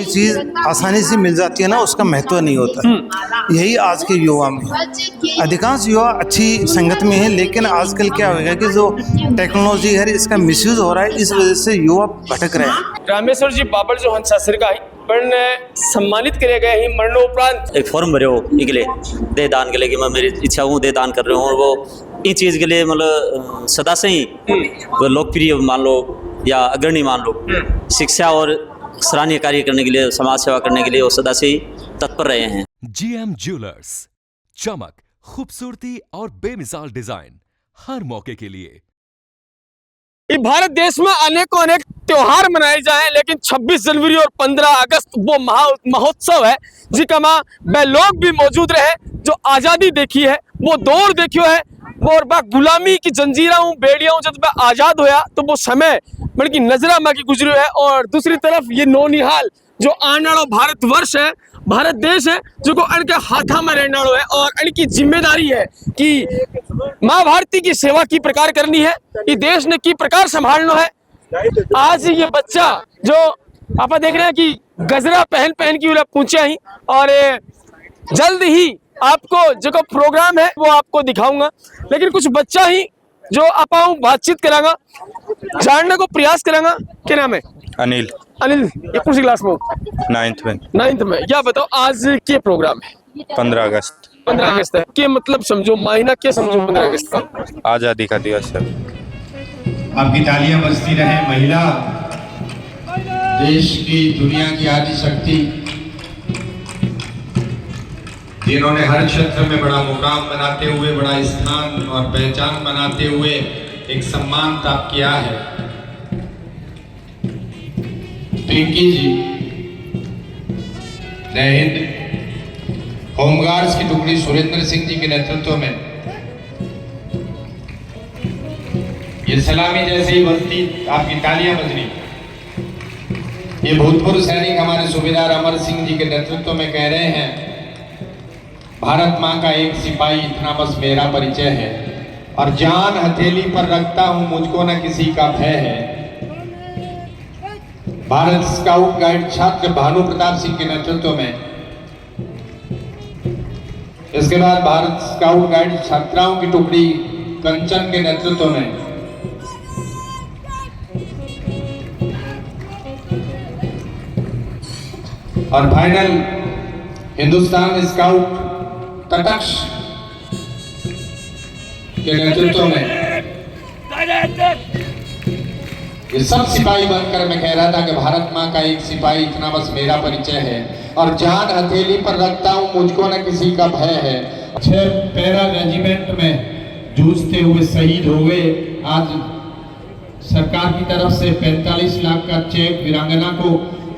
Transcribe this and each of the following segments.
चीज़ आसानी से मिल जाती है ना, उसका महत्व नहीं होता। यही आज के युवा में, अधिकांश युवा अच्छी संगत में है, लेकिन आजकल क्या होगा कि जो टेक्नोलॉजी है इसका मिसयूज हो रहा है, इस वजह से युवा भटक रहे हैं। रामेश्वर जी बाबड़ जो हंसासर का है पण सम्मानित करे गए ही मरणोपरांत एक फॉर्म भरे हो इगले दे दान के लिए कि मैं मेरी इच्छा हूँ दे दान कर रहा हूँ, और वो इन चीज़ के लिए मतलब सदा से ही वो लोकप्रिय मान लो या अग्रणी मान लो, शिक्षा और सराहनीय कार्य करने के लिए, समाज सेवा करने के लिए वो सदा से ही तत्पर रहे हैं। GM ज्वेलर्स, चमक, खूबसूरती और बेमिसाल डिजाइन हर मौके के लिए। भारत देश में अनेकों अनेक त्योहार मनाए जाए, लेकिन 26 जनवरी और 15 अगस्त वो महोत्सव है जिसका माँ वह लोग भी मौजूद रहे जो आज़ादी देखी है, वो दौर देखियो है, वो और बा गुलामी की जंजीरा बेड़ियां जब वह आज़ाद होया तो वो समय मतलब की नजरा माँ की गुजरी है। और दूसरी तरफ ये नौनिहाल जो आने वाला भारतवर्ष है, भारत देश है, जो को अनके हाथा में रहने वालों है और अनकी जिम्मेदारी है कि माँ भारती की सेवा की प्रकार करनी है, ये देश ने की प्रकार संभालना है। आज ये बच्चा जो आप देख रहे हैं कि गजरा पहन की पूछे ही, और जल्द ही आपको जो प्रोग्राम है वो आपको दिखाऊंगा, लेकिन कुछ बच्चा ही जो आप बातचीत करांगा, जानने को प्रयास करांगा। क्या नाम है? अनिल। अनिल, ये कौन सी क्लास में हो? 9th में। या बताओ आज क्या प्रोग्राम है? 15 अगस्त। 15 अगस्त है, क्या मतलब समझो महीना, क्या समझो 15 अगस्त का? आज़ादी का दिवस है। आपकी तालियां बजती रहे। महिला देश की, दुनिया की आदि शक्ति, जिन्होंने हर क्षेत्र में बड़ा मुकाम बनाते हुए, बड़ा स्थान और पहचान बनाते हुए एक सम्मान प्राप्त किया है। पिंकी जी, जय हिंद। होमगार्ड्स की टुकड़ी सुरेंद्र सिंह जी के नेतृत्व में ये सलामी जैसे ही बजती आपकी तालियां बजनी। ये भूतपूर्व सैनिक हमारे सूबेदार अमर सिंह जी के नेतृत्व में कह रहे हैं, भारत माँ का एक सिपाही इतना बस मेरा परिचय है, और जान हथेली पर रखता हूं मुझको न किसी का भय है। भारत स्काउट गाइड छात्र भानु प्रताप सिंह के नेतृत्व में, इसके बाद भारत स्काउट गाइड छात्राओं की टुकड़ी कंचन के नेतृत्व में, और फाइनल हिंदुस्तान स्काउट तटक्ष के नेतृत्व में। ये सब सिपाही बनकर मैं कह रहा था कि भारत माँ का एक सिपाही इतना बस मेरा परिचय है, और जान हथेली पर रखता हूँ मुझको न किसी का भय है। 6 पैरा रेजिमेंट में जूझते हुए शहीद हो गए। आज सरकार की तरफ से 45 लाख का चेक वीरांगना को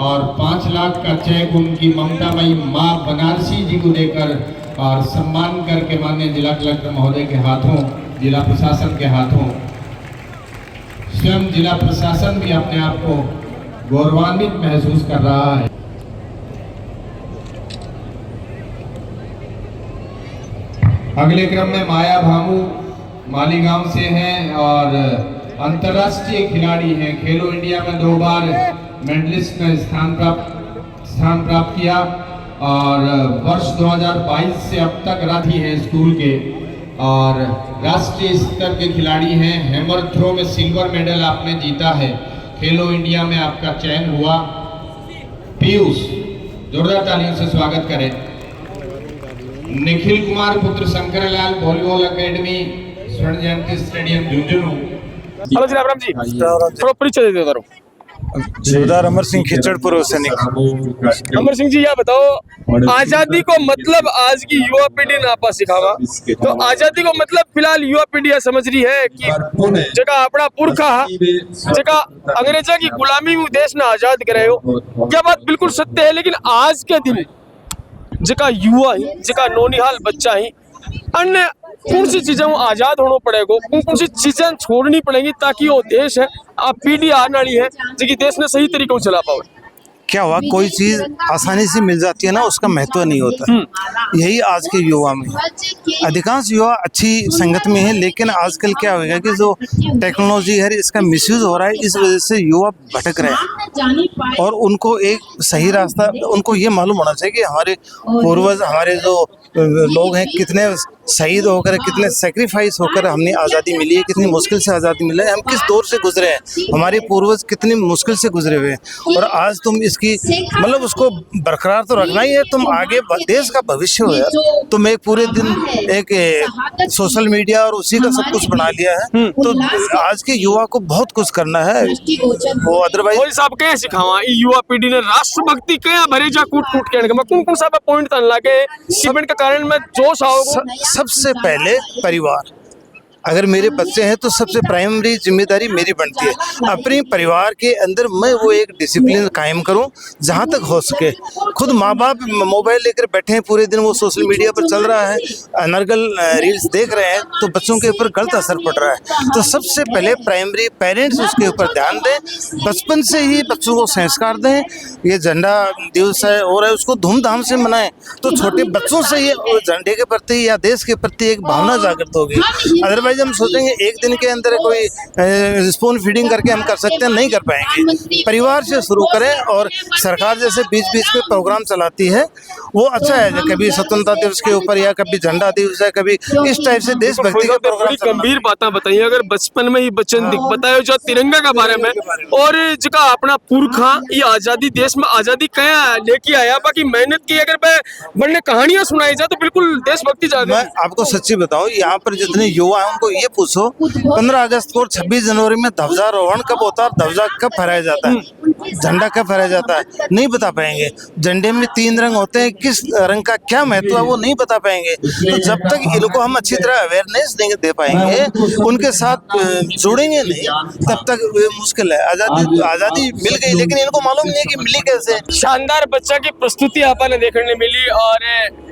और 5 लाख का चेक उनकी ममतामयी माँ बनारसी जी को देकर और सम्मान करके माननीय जिला कलेक्टर महोदय के हाथों, जिला प्रशासन के हाथों, स्वयं जिला प्रशासन भी अपने आप को गौरवान्वित महसूस कर रहा है। अगले क्रम में माया भामू मालीगांव से हैं और अंतर्राष्ट्रीय खिलाड़ी हैं। खेलो इंडिया में 2 बार मेडलिस्ट में स्थान प्राप्त किया, और वर्ष 2022 से अब तक राठी है स्कूल के, और राष्ट्रीय स्तर के खिलाड़ी हैं। हैमर थ्रो में सिल्वर मेडल आपने जीता है। खेलो इंडिया में आपका चयन हुआ। पीयूष, जोरदार तालियों से स्वागत करें। निखिल कुमार पुत्र शंकरलाल वॉलीबॉल एकेडमी स्वर्ण जयंती स्टेडियम झुंझुनू। हेलो जी, राम जी, थोड़ा परिचय दे दो। सूबेदार अमर सिंह खिचड़, पूर्व सैनिक। अमर सिंह जी, यह बताओ आजादी को मतलब आज की युवा पीढ़ी ना आपा सिखावा, तो आजादी को मतलब फिलहाल युवा पीढ़ी यह समझ रही है कि जगह अपना पुरखा जगह अंग्रेजा की गुलामी में देश ने आजाद कराए हो, क्या बात बिल्कुल सत्य है। लेकिन आज के दिन जगह युवा ही, जगह नौनिहाल बच्चा ही, अन्य कौन सी चीजें आजाद होना पड़ेगा, कौन सी चीजें छोड़नी पड़ेंगी ताकि वो देश है, आप पीढ़ी आने वाली है, जो देश ने सही तरीकों से चला पाओ। क्या हुआ, कोई चीज आसानी से मिल जाती है ना, उसका महत्व नहीं होता। यही आज के युवा में अधिकांश युवा अच्छी संगत में है, लेकिन आजकल क्या होगा कि जो टेक्नोलॉजी है इसका मिसयूज हो रहा है, इस वजह से युवा भटक रहे हैं। और उनको एक सही रास्ता, उनको ये मालूम होना चाहिए कि हमारे पूर्वज, हमारे जो लोग हैं, कितने शहीद होकर, कितने सेक्रीफाइस होकर हमने आज़ादी मिली है, कितनी मुश्किल से आज़ादी मिली है, हम किस दौर से गुजरे हैं, हमारे पूर्वज कितनी मुश्किल से गुजरे हुए हैं। और आज तुम इसकी मतलब उसको बरकरार तो रखना ही है, तुम आगे देश का भविष्य हो यार। तुम एक पूरे दिन एक सोशल मीडिया और उसी का सब कुछ बना लिया है, तो आज के युवा को बहुत कुछ करना है वो, अदरवाइज और साहब क्या सिखावा ई युवा पीढ़ी ने राष्ट्रभक्ति क्या भरे जा कूट कूट के कौन कौन सा पॉइंट तन लागे इवेंट का कारण में जोश आओगे। सबसे पहले परिवार, अगर मेरे बच्चे हैं तो सबसे प्राइमरी जिम्मेदारी मेरी बनती है अपने परिवार के अंदर मैं वो एक डिसिप्लिन कायम करूं जहां तक हो सके। खुद माँ बाप मोबाइल लेकर बैठे हैं पूरे दिन, वो सोशल मीडिया पर चल रहा है, अनर्गल रील्स देख रहे हैं, तो बच्चों के ऊपर गलत असर पड़ रहा है। तो सबसे पहले प्राइमरी पेरेंट्स उसके ऊपर ध्यान दें, बचपन से ही बच्चों को संस्कार दें। ये झंडा दिवस है और है, उसको धूमधाम से मनाएं, तो छोटे बच्चों से ही झंडे के प्रति या देश के प्रति एक भावना जागृत होगी। अदरवाइज हम सोचेंगे एक दिन के अंदर कोई स्पून फीडिंग करके हम कर सकते हैं, नहीं कर पाएंगे। परिवार से शुरू करें, और सरकार जैसे बीच बीच में प्रोग्राम चलाती है वो अच्छा है, कभी स्वतंत्रता दिवस के ऊपर या कभी झंडा दिवस है, कभी इस टाइप से देशभक्ति के प्रोग्राम। बड़ी गंभीर बातें बताइए, अगर बचपन में ही बच्चन बताए जो तिरंगा के बारे में और जिका अपना पुरखा ये आजादी देश में आजादी क्या लेके आया, बाकी मेहनत की अगर बनने कहानियां सुनाई जाए तो बिल्कुल देशभक्ति जागे। मैं आपको सच्ची बताऊं, यहाँ पर जितने युवा हैं उनको ये पूछो 15 अगस्त को और 26 जनवरी में ध्वजारोहण कब होता है, ध्वजा कब फहराया जाता है, झंडा कब फहराया जाता है, नहीं बता पाएंगे। झंडे में 3 रंग होते हैं, किस रंग का क्या महत्व है वो नहीं बता पाएंगे। तो जब तक इनको हम अच्छी तरह अवेयरनेस दे पाएंगे, उनके साथ जुड़ेंगे नहीं, तब तक मुश्किल है। आजादी मिल गई, लेकिन इनको मालूम नहीं है कि मिली कैसे। शानदार बच्चा की प्रस्तुति आपने देखने मिली, और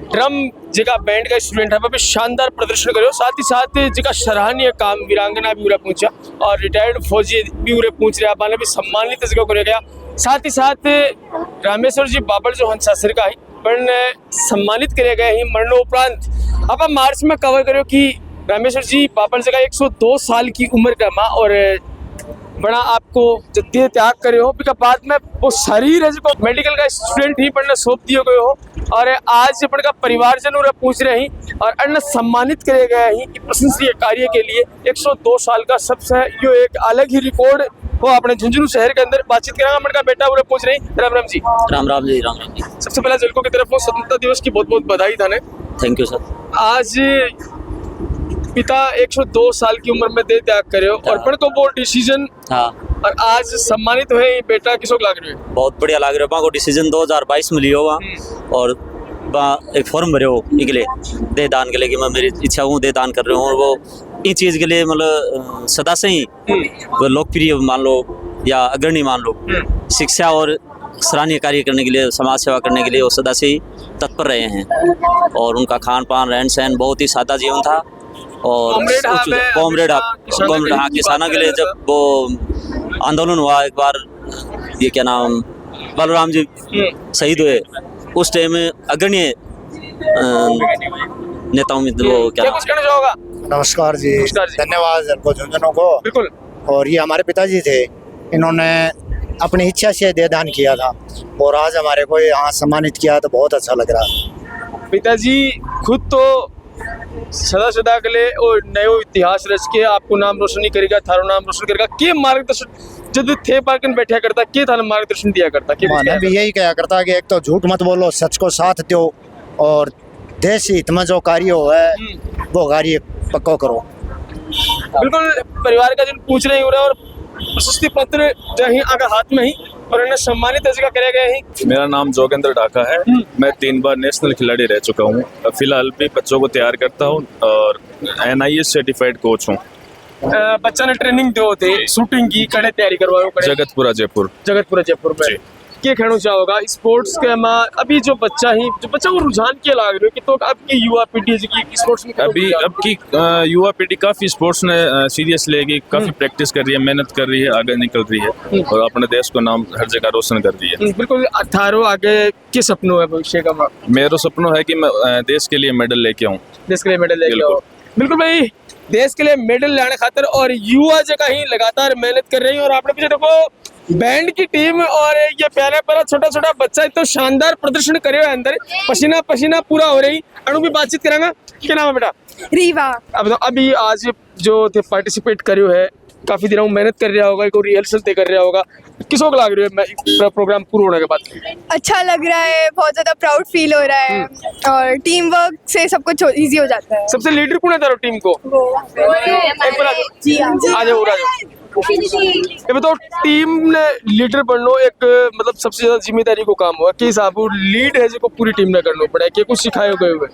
ड्रम जिका बैंड का स्टूडेंट है भी शानदार प्रदर्शन करो, साथ ही साथ जिका सराहनीय काम वीरांगना भी उरे पहुंचा और रिटायर्ड फौजी भी उरे पहुंच रहे, आपने भी सम्मानित जगह करे गया। साथ ही साथ रामेश्वर जी बाबड़ जो हंसासर का ही पण सम्मानित करे गए ही मरणोपरांत। आप मार्च में कवर करो कि रामेश्वर जी बाबड़ जगह 102 साल की उम्र का माँ और बड़ा आपको जत्ते त्याग करे हो, बिका बाद में वो शरीर है जो मेडिकल का स्टूडेंट ही पढ़ने सौंप दिए गए हो, और आज अपन का परिवारजन उन्हें पूछ रहे हैं और अन्य सम्मानित करे गए हैं प्रशंसनीय कार्य के लिए। 102 साल का सबसे यो एक अलग ही रिकॉर्ड वो अपने झुंझुनू शहर के अंदर बातचीत करेंगे। अपन का बेटा उन्हें पूछ रहे हैं। राम राम जी। राम राम जी। राम राम जी। सबसे पहले जलको की तरफ स्वतंत्रता दिवस की बहुत बहुत बधाई थाने। Thank you sir. आज पिता 102 साल की उम्र में दे त्याग करे हो और अपन को वो डिसीजन, हाँ, और आज सम्मानित हुए बेटा किसको लाग रहे हो? बहुत बढ़िया लाग रहा है। को डिसीजन 2022 में लियो हुआ और एक फॉर्म भरे हो निकले दे दान के लिए कि मैं मेरी इच्छा हूँ दे दान कर रहा हूँ, और वो इस चीज़ के लिए मतलब सदा से ही वो लोकप्रिय मान लो या अग्रणी मान लो, शिक्षा और सराहनीय कार्य करने के लिए, समाज सेवा करने के लिए वो सदा से ही तत्पर रहे हैं। और उनका खान पान रहन सहन बहुत ही सादा जीवन था, और कॉमरेड हाँ किसानों के लिए जब वो आंदोलन हुआ एक बार, ये क्या नाम बलराम जी शहीद हुए, उस टाइम में अग्रणीय नेताओं में वो क्या कुछ कहना चाहोगा? नमस्कार जी, नमस्कार जी। धन्यवाद आपको झुंझुनू को। बिल्कुल। और ये हमारे पिताजी थे, इन्होंने अपनी इच्छा से दे दान किया था और आज हमारे को यहाँ सम्मानित किया, तो बहुत अच्छा लग रहा है। पिताजी खुद तो सदा के लिए और नयो इतिहास रच के आपको नाम रोशन नहीं करेगा, थारो नाम रोशन करेगा। के मार्गदर्शन जब थे पार्कन बैठा करता, के थाने मार्गदर्शन दिया करता? के मैंने भी यही कहा करता कि एक तो झूठ मत बोलो, सच को साथ दो, और देश हित में जो कार्य हो है वो कार्य पक्का करो। बिल्कुल। परिवार का जन पूछ रहे हो रहे, और प्रशस्ति पत्र जहीं अगर हाथ में ही और इन्हें सम्मानित जगह करे गए हैं। मेरा नाम जोगेंद्र ढाका है। मैं 3 बार नेशनल खिलाड़ी रह चुका हूँ। फिलहाल भी बच्चों को तैयार करता हूँ और NIS सर्टिफाइड कोच हूँ। बच्चा ने ट्रेनिंग दो थे शूटिंग की, कड़े तैयारी करवाओ? जगतपुरा जयपुर में के कहना चाहोगा स्पोर्ट्स के में अभी जो बच्चा को रुझान के लाग रहे हो कि तो अब की युवा पीढ़ी की स्पोर्ट्स में अभी अब की युवा पीढ़ी काफी स्पोर्ट्स ने सीरियस लेगी, काफी प्रैक्टिस कर रही है, मेहनत कर रही है, आगे निकल रही है और अपने देश को नाम हर जगह रोशन कर रही है। बिल्कुल। 18 आगे के सपनों है भविष्य का? मेरा सपना है कि मैं देश के लिए मेडल लेके आऊँ। देश के लिए मेडल लेके आओ। बिल्कुल भाई, देश के लिए मेडल लाने खातिर और युवा जगह ही लगातार मेहनत कर रही है। और आपने पीछे देखो बैंड की टीम और ये प्यारा प्यारा छोटा छोटा बच्चा तो शानदार प्रदर्शन करे हुए अंदर पसीना पसीना पूरा हो रही। अनु भी बातचीत करांगा। क्या नाम है बेटा? रीवा। अब अभी आज जो थे पार्टिसिपेट करियो है, काफी दिनों मेहनत कर रहा होगा, कोई रिहर्सल ते कर रहा होगा, किसों को लग रही है प्रोग्राम पूरा होने के बाद? अच्छा लग रहा है, बहुत ज्यादा प्राउड फील हो रहा है और टीम वर्क से सब कुछ इजी हो जाता है। सबसे लीडर कौन है तारो टीम को? एक बार आ जाओ। ये बताओ, टीम ने लीडर बनना एक मतलब सबसे ज्यादा जिम्मेदारी को काम हुआ कि साहब लीड है जो पूरी टीम ने करना पड़ा है कि कुछ सिखाए गए हुए?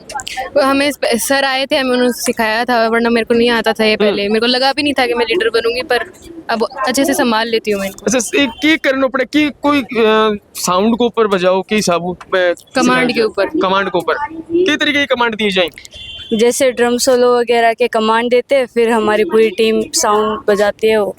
वो हमें सर आए थे, हमें उन्होंने सिखाया था, वरना मेरे को नहीं आता था ये पहले। मेरे को लगा भी नहीं था कि मैं लीडर बनूंगी, पर अब अच्छे से संभाल लेती हूँ मैं इनको। अच्छा, की करना पड़े कि कोई साउंड को ऊपर बजाओ कि साबु कमांड के ऊपर किस तरीके की कमांड दी जाए? जैसे ड्रम सोलो वगैरह के कमांड देते हैं, फिर हमारी पूरी टीम साउंड बजाती है। वो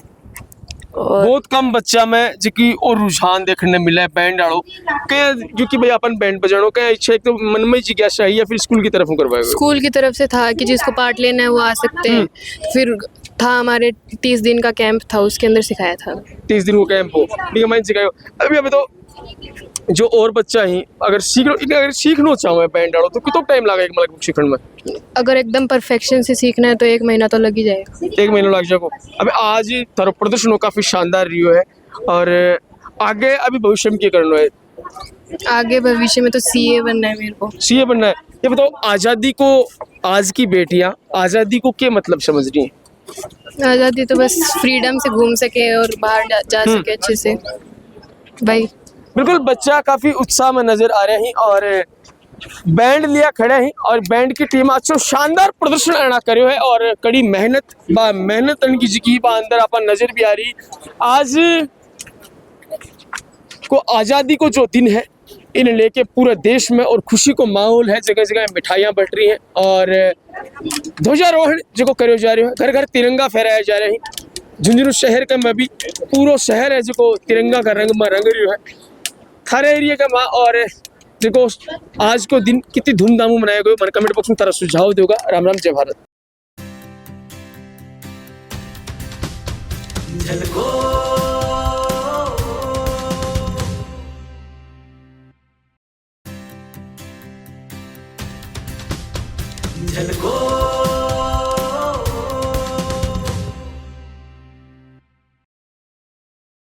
और बहुत कम बच्चा में जिकी और रुझान देखने मिला है बैंड आड़ो जो कि भाई अपन बैंड बजानो क्या इच्छा एक तो मन में जिज्ञासा है या फिर स्कूल की तरफ करवाएगा? स्कूल की तरफ से था कि जिसको पार्ट लेना है वो आ सकते हैं। फिर था हमारे 30 दिन का कैंप था, उसके अंदर सिखाया था। 30 दिन को कैंप हो सिखाओ। अभी तो जो और बच्चा ही अगर सीखना चाहो बैंड आड़ो तो कितना टाइम लगेगा मतलब सीखने में? अगर एकदम परफेक्शन से सीखना है तो 1 महीना तो लग ही जाएगा। 1 महीना लग जाएगा। अभी आज तारो प्रदर्शन काफी शानदार रियो है और आगे अभी भविष्य में क्या करना है? आगे भविष्य में तो सीए बनना है मेरे को। सीए बनना है। ये बताओ, आजादी को आज की बेटियां आजादी को क्या मतलब समझ रही हैं? आज़ादी तो बस फ्रीडम से घूम सके और बाहर जा सके अच्छे से भाई। बिल्कुल, बच्चा काफी उत्साह में नजर आ रहे हैं और बैंड लिया खड़े हैं और बैंड की टीम आज शानदार प्रदर्शन अना करो है और कड़ी मेहनत की जिकी अंदर अपन नजर भी आ रही। आज को आजादी को जो दिन है इन लेके पूरे देश में और खुशी को माहौल है, जगह जगह मिठाइयाँ बट रही हैं और ध्वजारोहण जो करो जा रहे हैं, घर घर तिरंगा फहराया जा रहे हैं। झुंझुनू शहर का में भी पूरा शहर है जो तिरंगा का रंग में रंग रही है थारे एरिया का माँ। और देखो आज को दिन कितनी धूमधाम मनाया गया, मन कमेंट बॉक्स में तारा सुझाव देगा। राम राम, जय भारत। झलको